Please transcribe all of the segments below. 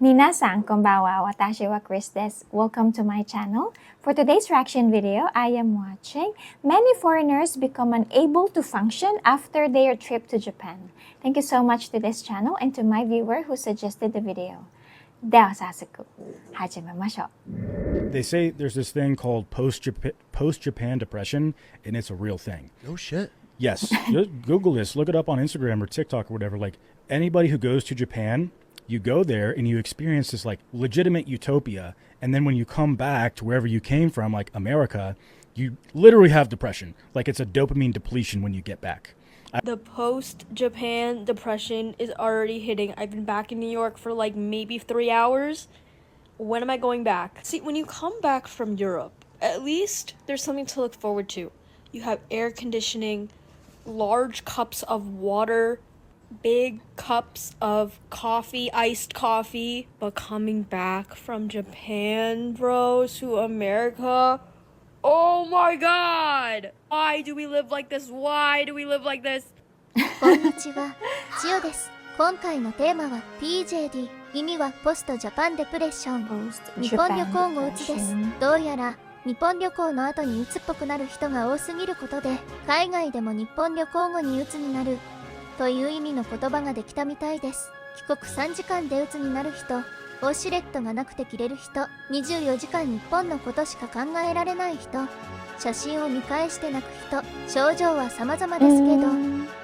皆さんこんばんは。私は Kris です。Welcome to my channel. For today's reaction video, I am watching many foreigners become unable to function after their trip to Japan. Thank you so much to this channel and to my viewer who suggested the video. では早速始めましょう。They say there's this thing called post-Japan depression, and it's a real thing. No shit. Yes. Just Google this. Look it up on Instagram or TikTok or whatever. Like, anybody who goes to Japan, you go there and you experience this, like, legitimate utopia. And then when you come back to wherever you came from, like America, you literally have depression. Like, it's a dopamine depletion when you get back. The post-Japan depression is already hitting. I've been back in New York for like maybe 3 hours. When am I going back? See, when you come back from Europe, at least there's something to look forward to. You have air conditioning, large cups of water, big cups of coffee, iced coffee. But coming back from Japan, bro, to America, oh my god! Why do we live like this? Why do we live like this? こんにちは、千代です。今回のテーマは PJD、意味はポストジャパンデプレッション。日本旅行後うつです。どうやら日本旅行の後にうつっぽくなる人が多すぎることで、海外でも日本旅行後にうつになるという意味の言葉ができたみたいです。帰国3時間でうつになる人、ウォシュレットがなくて着れる人、24時間日本のことしか考えられない人、写真を見返して泣く人、症状は様々ですけど、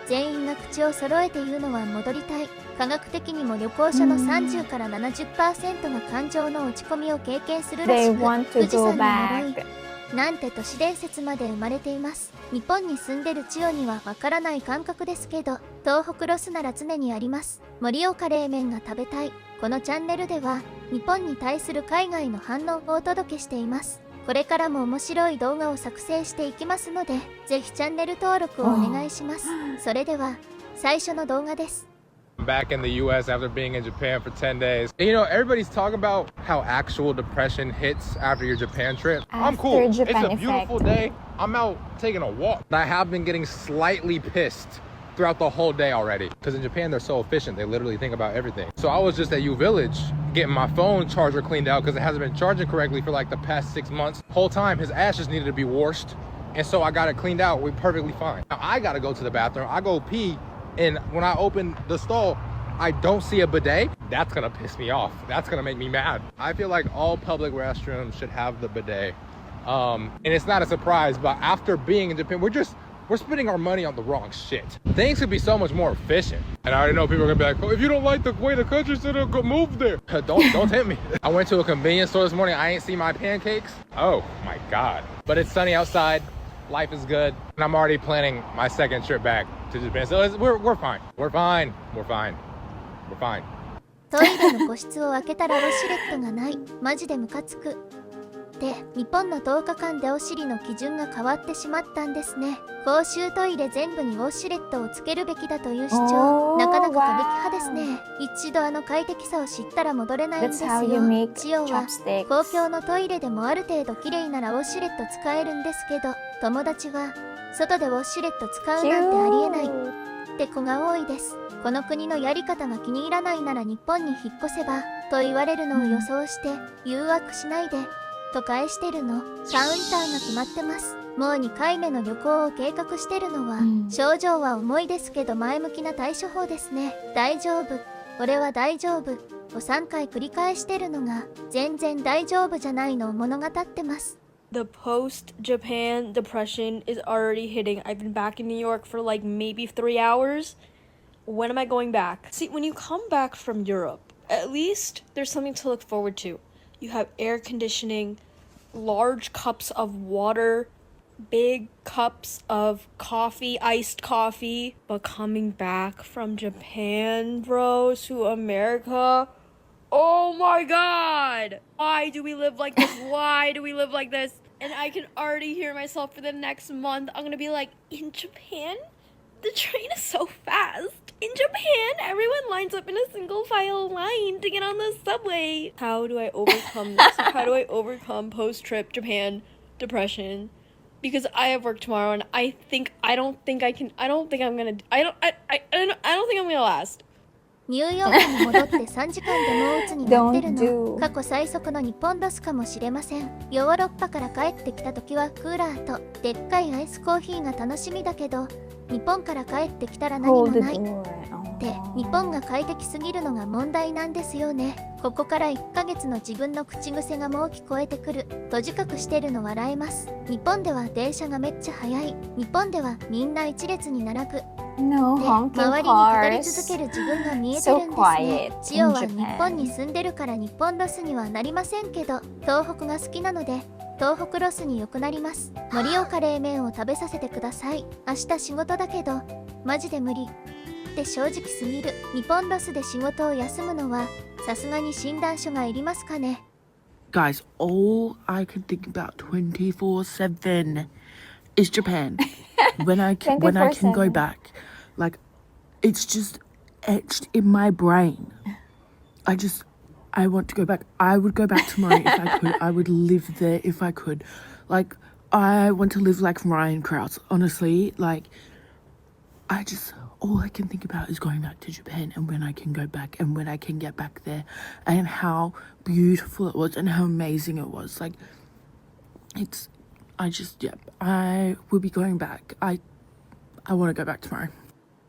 全員が口を揃えて言うのは戻りたい。科学的にも旅行者の30から 70% が感情の落ち込みを経験するらしく、富士山に呪いなんて都市伝説まで生まれています。日本に住んでる千代にはわからない感覚ですけど、東北ロスなら常にあります。盛岡冷麺が食べたい。このチャンネルでは日本に対する海外の反応をお届けしています。これからも面白い動画を作成していきますので、ぜひチャンネル登録をお願いします。それでは最初の動画です。Back in the US after being in Japan for 10 days. And, you know, everybody's talking about how actual depression hits after your Japan trip. I'm cool. It's a beautiful day. I'm out taking a walk. I have been getting slightly pissed throughout the whole day already. Because in Japan, they're so efficient. They literally think about everything. So I was just at U Village getting my phone charger cleaned out because it hasn't been charging correctly for like the past 6 months. Whole time, his ass just needed to be washed. And so I got it cleaned out. We're perfectly fine. Now I got to go to the bathroom. I go pee. And when I open the stall, I don't see a bidet. That's gonna piss me off. That's gonna make me mad. I feel like all public restrooms should have the bidet. And it's not a surprise, but after being in Japan, we're spending our money on the wrong shit. Things could be so much more efficient. And I already know people are gonna be like, oh, if you don't like the way the country's gonna go move there. Don't tempt me. I went to a convenience store this morning. I ain't see my pancakes. Oh my God. But it's sunny outside. Life is good. And I'm already planning my second trip back to Japan. So we're fine. We're fine. We're fine. We're fine. トイレの個室を開けたらウォシュレットがない。マジでムカつく。で、日本の10日間でお尻の基準が変わってしまったんですね。公衆トイレ全部にウォシュレットをつけるべきだという主張。なかなか過激派ですね。一度快適さを知ったら戻れないんですよ。千代は公共のトイレでもある程度綺麗ならウォシュレット使えるんですけど、友達は外でウォシュレット使うなんてありえないって子が多いです。この国のやり方が気に入らないなら日本に引っ越せばと言われるのを予想して誘惑しないでと返してるの。カウンターが決まってます。もう2回目の旅行を計画してるのは、症状は重いですけど前向きな対処法ですね。大丈夫、俺は大丈夫を3回繰り返してるのが全然大丈夫じゃないのを物語ってます。The post-Japan depression is already hitting. I've been back in New York for like maybe 3 hours. When am I going back? See, when you come back from Europe, at least there's something to look forward to. You have air conditioning, large cups of water, big cups of coffee, iced coffee. But coming back from Japan, bro, to America, oh my god! Why do we live like this? Why do we live like this? And I can already hear myself for the next month. I'm gonna be like, in Japan? The train is so fast. In Japan, everyone lines up in a single file line to get on the subway. How do I overcome this? How do I overcome post-trip Japan depression? Because I have work tomorrow and I don't think I'm gonna last. ニューヨークに戻って3時間でもう鬱になってるの。過去最速の日本ロスかもしれません。ヨーロッパから帰ってきた時はクーラーとでっかいアイスコーヒーが楽しみだけど、日本から帰ってきたら何もない。で、日本が快適すぎるのが問題なんですよね。ここから1ヶ月の自分の口癖がもう聞こえてくる。閉じ隠してるの笑えます。日本では電車がめっちゃ速い。日本ではみんな一列に並ぶ。No で、 honking 周りに語り cars. 続ける自分が見えてるん So ですね。 quiet 千代 in は日本 Japan. に住んでるから日本ロスにはなりませんけど、東北が好きなので東北ロスによくなります。盛岡冷麺を食べさせてください。明日仕事だけどマジで無理って正直すぎる。日本ロスで仕事を休むのはさすがに診断書がいりますかね。 Guys, all I can think about 24/7 is Japan. when I can go 24/7. back, like it's just etched in my brain. I want to go back. I would go back tomorrow if I could. I would live there if I could. Like I want to live like Ryan Krauss. Honestly, like all I can think about is going back to Japan and when I can go back and when I can get back there and how beautiful it was and how amazing it was. Like I will be going back. I want to go back tomorrow.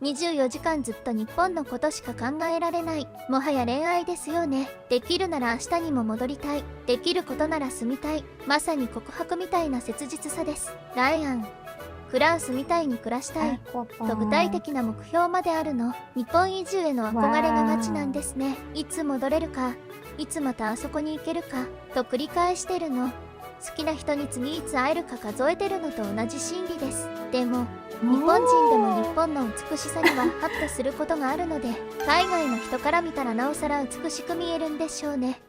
24時間ずっと日本のことしか考えられない。もはや恋愛ですよね。できるなら明日にも戻りたい。できることなら住みたい。まさに告白みたいな切実さです。ライアン、クラウスみたいに暮らしたいと具体的な目標まであるの。日本移住への憧れがガチなんですね。いつ戻れるか、いつまたあそこに行けるかと繰り返してるの。好きな人に次いつ会えるか数えてるのと同じ心理です。でも日本人でも日本の美しさにはハッとすることがあるので、海外の人から見たらなおさら美しく見えるんでしょうね。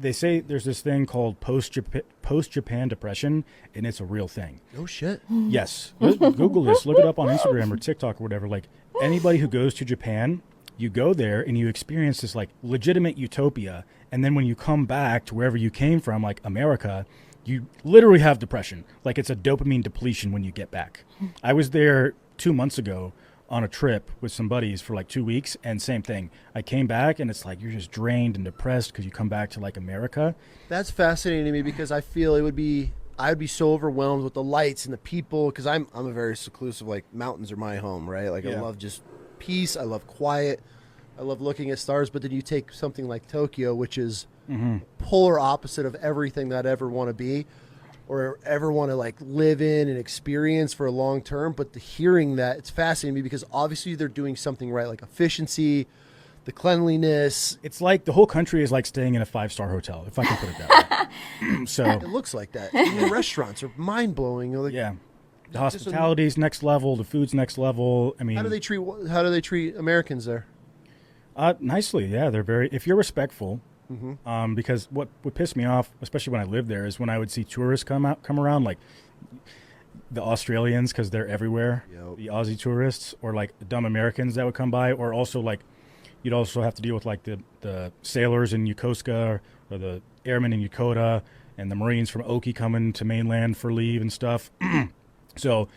They say there's this thing called post-Japan depression, and it's a real thing. No shit. Yes. Google this. Look it up on Instagram or TikTok or whatever. Like, anybody who goes to Japan, you go there and you experience this, like, legitimate utopia. And then when you come back to wherever you came from, like America, you literally have depression. Like, it's a dopamine depletion when you get back. I was there 2 months ago on a trip with some buddies for like 2 weeks, and same thing. I came back and it's like you're just drained and depressed because you come back to like America. That's fascinating to me because I feel I'd be so overwhelmed with the lights and the people because I'm a very seclusive, like mountains are my home, right? Like I love just peace, I love quiet, I love looking at stars. But then you take something like Tokyo, which is polar opposite of everything that I ever want to be or ever want to like live in and experience for a long term. But hearing that, it's fascinating to me because obviously they're doing something right, like efficiency, the cleanliness. It's like the whole country is like staying in a 5-star hotel, if I can put it that way. So it looks like that. Even the restaurants are mind blowing. Like, yeah, the hospitality's next level, the food's next level. I mean, how do they treat Americans there? Nicely, yeah. They're very. If you're respectful. Because what would piss me off, especially when I lived there, is when I would see tourists come around, like the Australians, because they're everywhere, the Aussie tourists, or like dumb Americans that would come by, or also like you'd also have to deal with like the sailors in Yokosuka or the airmen in Yokota and the Marines from Oki coming to mainland for leave and stuff. So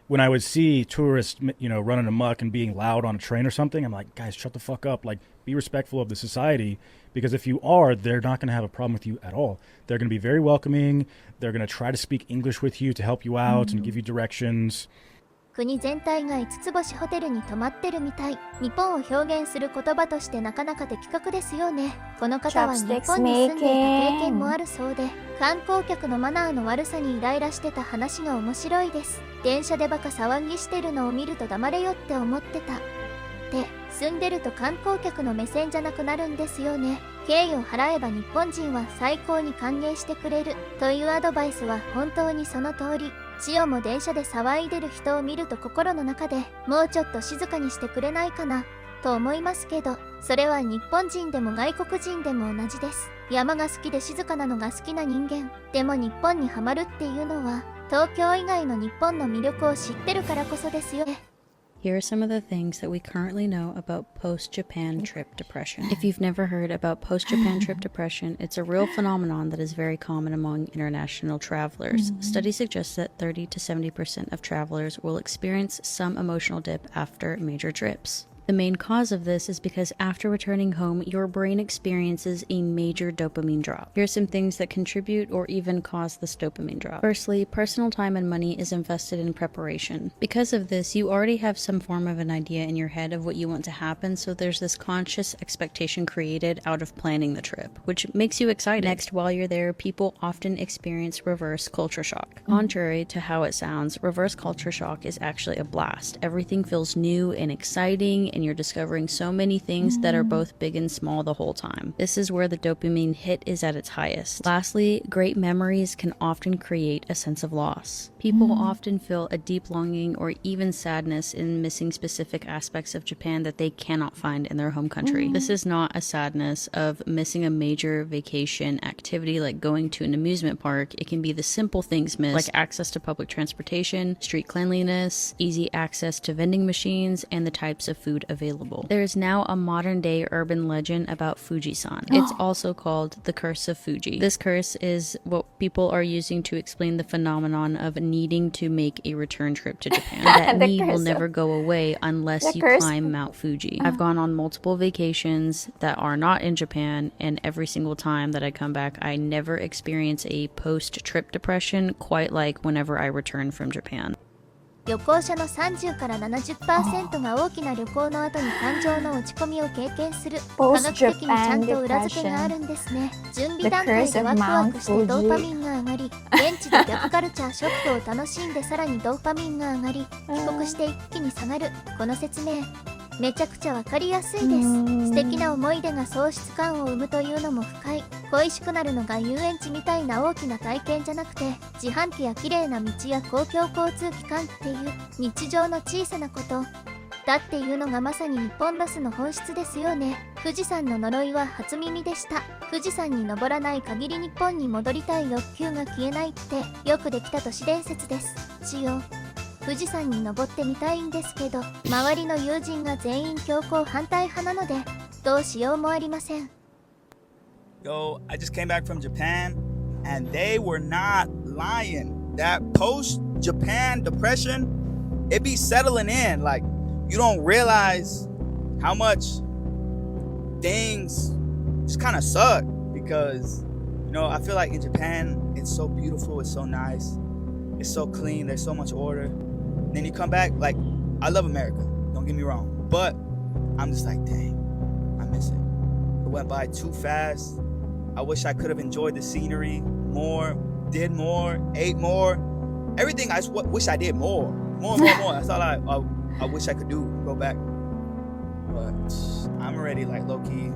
when I would see tourists, running amok and being loud on a train or something, I'm like, guys, shut the fuck up. Like, be respectful of the society, because if you are, they're not going to have a problem with you at all. They're going to be very welcoming. They're going to try to speak English with you to help you out and give you directions. 国全体が5つ星ホテルに泊まってるみたい。日本を表現する言葉としてなかなか的確ですよね。この方は日本に住んでいた経験もあるそうで、観光客のマナーの悪さにイライラしてた話が面白いです。電車でバカ騒ぎしてるのを見ると黙れよって思ってた。で、住んでると観光客の目線じゃなくなるんですよね。敬意を払えば日本人は最高に歓迎してくれるというアドバイスは本当にその通り。千代も電車で騒いでる人を見ると心の中でもうちょっと静かにしてくれないかなと思いますけど、それは日本人でも外国人でも同じです。山が好きで静かなのが好きな人間でも日本にハマるっていうのは東京以外の日本の魅力を知ってるからこそですよね。Here are some of the things that we currently know about post-Japan trip depression. If you've never heard about post-Japan trip depression, it's a real phenomenon that is very common among international travelers. Studies suggest that 30 to 70% of travelers will experience some emotional dip after major trips. The main cause of this is because after returning home, your brain experiences a major dopamine drop. Here are some things that contribute or even cause this dopamine drop. Firstly, personal time and money is invested in preparation. Because of this, you already have some form of an idea in your head of what you want to happen, so there's this conscious expectation created out of planning the trip, which makes you excited. Next, while you're there, people often experience reverse culture shock. Contrary to how it sounds, reverse culture shock is actually a blast. Everything feels new and exciting, and you're discovering so many things that are both big and small the whole time. This is where the dopamine hit is at its highest. Lastly, great memories can often create a sense of loss. People often feel a deep longing or even sadness in missing specific aspects of Japan that they cannot find in their home country. This is not a sadness of missing a major vacation activity like going to an amusement park. It can be the simple things missed, like access to public transportation, street cleanliness, easy access to vending machines, and the types of food available. There is now a modern-day urban legend about Fuji-san. It's also called the Curse of Fuji. This curse is what people are using to explain the phenomenon of needing to make a return trip to Japan. That need will never go away unless you climb Mount Fuji. I've gone on multiple vacations that are not in Japan, and every single time that I come back, I never experience a post-trip depression quite like whenever I return from Japan. 旅行者の30から 70% が大きな旅行の後に感情の落ち込みを経験する。科学的にちゃんと裏付けがあるんですね。準備段階でワクワクしてドーパミンが上がり、現地で逆カルチャーショックを楽しんでさらにドーパミンが上がり、帰国して一気に下がる。この説明めちゃくちゃわかりやすいです。素敵な思い出が喪失感を生むというのも深い。恋しくなるのが遊園地みたいな大きな体験じゃなくて、自販機や綺麗な道や公共交通機関っていう日常の小さなことだっていうのがまさに日本ロスの本質ですよね。富士山の呪いは初耳でした。富士山に登らない限り日本に戻りたい欲求が消えないってよくできた都市伝説です。富士山に登ってみたいんですけど、周りの友人が全員強行反対派なので、どうしようもありません。Yo, I just came back from Japan, and they were not lying. That post-Japan depression, it be settling in. Like, you don't realize how much things just kind of suck because, you know, I feel like in Japan, it's so beautiful, it's so nice, it's so clean, there's so much order. Then you come back, like, I love America, don't get me wrong, but I'm just like, dang, I miss it. It went by too fast. I wish I could have enjoyed the scenery more, did more, ate more. Everything I wish I did more. That's all I wish I could do, go back. But I'm already like low-key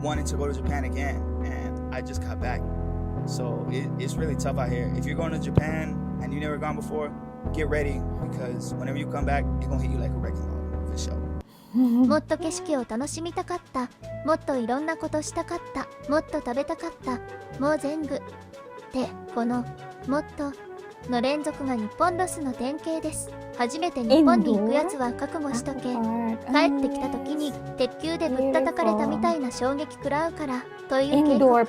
wanting to go to Japan again, and I just got back. So it's really tough out here. If you're going to Japan and you've never gone before, get ready because whenever you come back, it's gonna hit you like a wrecking ball, for sure. もっと景色を楽しみたかった。もっといろんなことしたかった。もっと食べたかった。もう全部。で、このもっとの連続が日本ロスの典型です。初めて日本に行くやつは覚悟しとけ。帰ってきた時に鉄球でぶったたかれたみたいな衝撃食らうからという警告。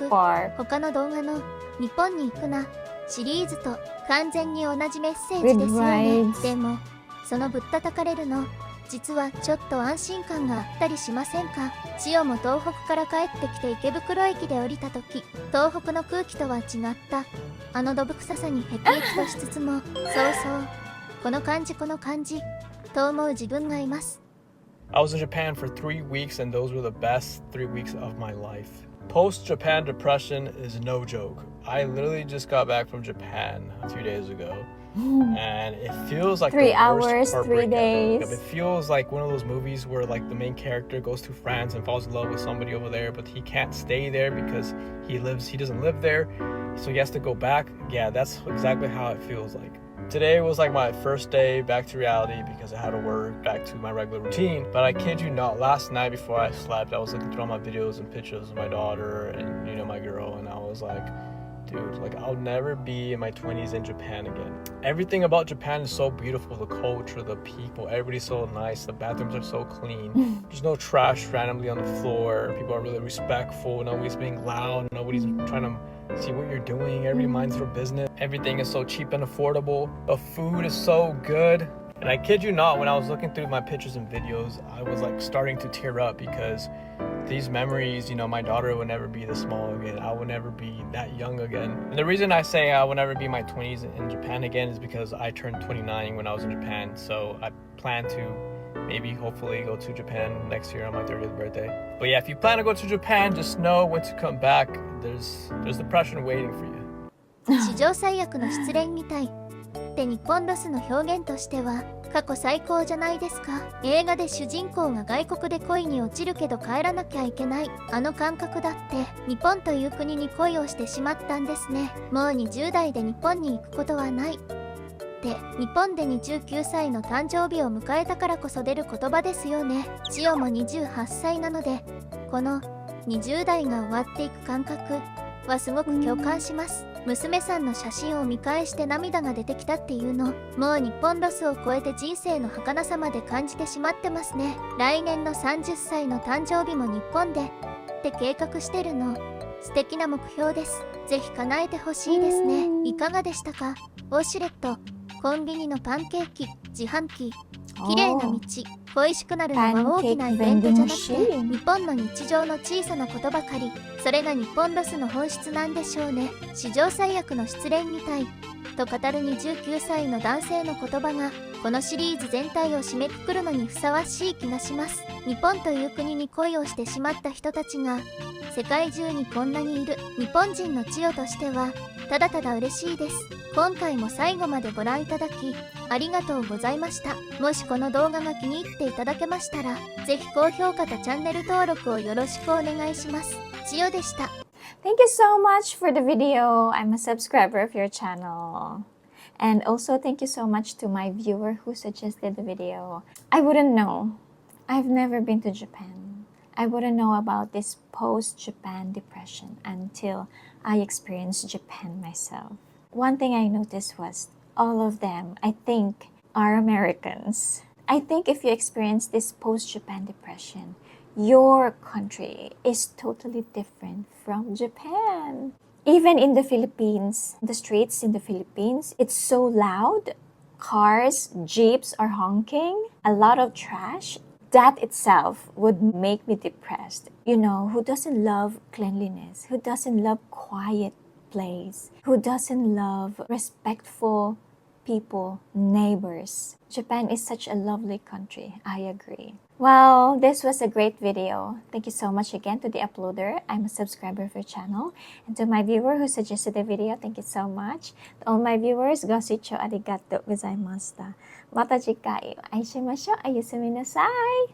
他の動画の日本に行くなシリーズと完全に同じメッセージですよね。でもそのぶったたかれるの実はちょっと安心感があったりしませんか？千代も東北から帰ってきて池袋駅で降りた時、東北の空気とは違ったあのどぶ臭さにへきへきとしつつも、そうこの感じと思う自分がいます。 I was in Japan for 3 weeks and those were the best 3 weeks of my life. Post-Japan depression is no joke. I literally just got back from Japan 2 days ago. And it feels like 3 the hours, worst 3 days. It feels like one of those movies where like the main character goes to France and falls in love with somebody over there, but he can't stay there because he doesn't live there, so he has to go back. Yeah, that's exactly how it feels like. Today was like my first day back to reality because I had to work back to my regular routine. But I kid you not, last night before I slept, I was looking through all my videos and pictures of my daughter and, you know, my girl, and I was like, dude, like I'll never be in my 20s in Japan again. Everything about Japan is so beautiful. The culture, the people, everybody's so nice. The bathrooms are so clean. There's no trash randomly on the floor. People are really respectful. Nobody's being loud. Nobody's trying to see what you're doing. Everybody minds their business. Everything is so cheap and affordable. The food is so good. And I kid you not, when I was looking through my pictures and videos, I was like starting to tear up because these memories, you know, my daughter will never be this small again. I will never be that young again. And the reason I say I will never be in my 20s in Japan again is because I turned 29 when I was in Japan. So I plan to maybe hopefully go to Japan next year on my 30th birthday. But yeah, if you plan to go to Japan, just know when to come back. There's depression waiting for you. 史上最悪の失恋みたいって日本ロスの表現としては過去最高じゃないですか。映画で主人公が外国で恋に落ちるけど帰らなきゃいけないあの感覚だって日本という国に恋をしてしまったんですね。もう20代で日本に行くことはないって日本で29歳の誕生日を迎えたからこそ出る言葉ですよね。千代も28歳なのでこの20代が終わっていく感覚はすごく共感します。娘さんの写真を見返して涙が出てきたっていうのもう日本ロスを超えて人生の儚さまで感じてしまってますね。来年の30歳の誕生日も日本でって計画してるの素敵な目標です。ぜひ叶えてほしいですね。いかがでしたか？ウォシュレット、コンビニのパンケーキ、自販機、綺麗な道、恋しくなるのは大きなイベントじゃなくて日本の日常の小さなことばかり。それが日本ロスの本質なんでしょうね。史上最悪の失恋みたいと語る29歳の男性の言葉がこのシリーズ全体を締めくくるのにふさわしい気がします。日本という国に恋をしてしまった人たちが世界中にこんなにいる日本人の千代としてはただただ嬉しいです。今回も最後までご覧いただきありがとうございました。もしこの動画が気に入っていただけましたらぜひ高評価とチャンネル登録をよろしくお願いします。千代でした。Thank you so much for the video. I'm a subscriber of your channel. And also thank you so much to my viewer who suggested the video. I wouldn't know. I've never been to Japan. I wouldn't know about this post-Japan depression until I experienced Japan myself. One thing I noticed was all of them, I think, are Americans. I think if you experience this post-Japan depression, your country is totally different from Japan. Even in the Philippines, the streets in the Philippines, it's so loud. Cars, jeeps are honking, a lot of trash. That itself would make me depressed. You know, who doesn't love cleanliness? Who doesn't love quiet place? Who doesn't love respectful people, neighbors? Japan is such a lovely country. I agree. Well, this was a great video. Thank you so much again to the uploader. I'm a subscriber of your channel. And to my viewer who suggested the video, thank you so much. To all my viewers, gosuicho arigatou gozaimashita. Mata jikai o ai shimashou. Ayusuminasai!